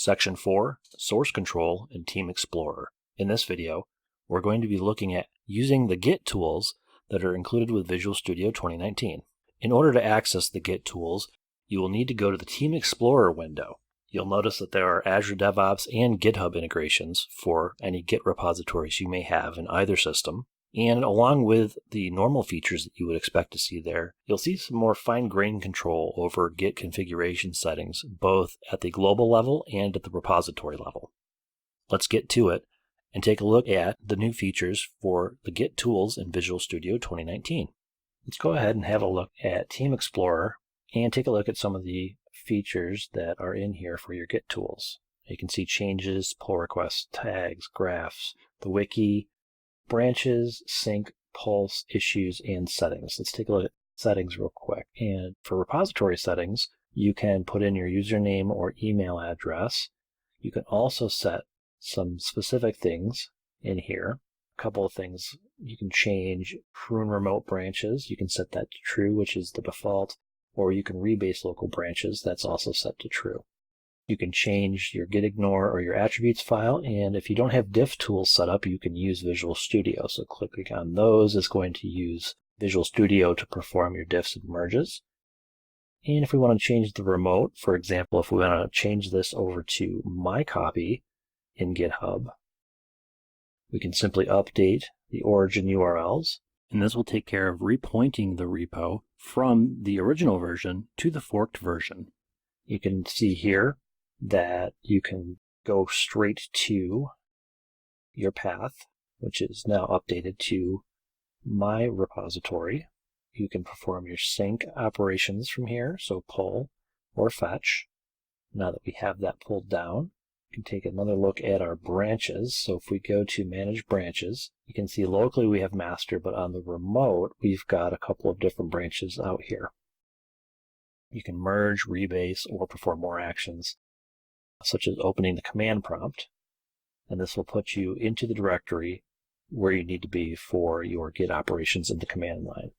Section 4, Source Control and Team Explorer. In this video, we're going to be looking at using the Git tools that are included with Visual Studio 2019. In order to access the Git tools, you will need to go to the Team Explorer window. You'll notice that there are Azure DevOps and GitHub integrations for any Git repositories you may have in either system. And along with the normal features that you would expect to see there, you'll see some more fine-grained control over Git configuration settings, both at the global level and at the repository level. Let's get to it and take a look at the new features for the Git tools in Visual Studio 2019. Let's go ahead and have a look at Team Explorer and take a look at some of the features that are in here for your Git tools. You can see changes, pull requests, tags, graphs, the wiki, branches, sync, pulse, issues, and settings. Let's take a look at settings real quick. And for repository settings, you can put in your username or email address. You can also set some specific things in here. A couple of things you can change: prune remote branches. You can set that to true, which is the default, or you can rebase local branches. That's also set to true. You can change your git ignore or your attributes file, and if you don't have diff tools set up, you can use Visual Studio. So clicking on those is going to use Visual Studio to perform your diffs and merges. And if we want to change the remote, for example, if we want to change this over to my copy in GitHub, we can simply update the origin URLs, and this will take care of repointing the repo from the original version to the forked version. You can see here that you can go straight to your path, which is now updated to my repository. You can perform your sync operations from here, so pull or fetch. Now that we have that pulled down, we can take another look at our branches. So if we go to manage branches, you can see locally we have master, but on the remote we've got a couple of different branches out here. You can merge, rebase, or perform more actions, such as opening the command prompt, and this will put you into the directory where you need to be for your Git operations in the command line.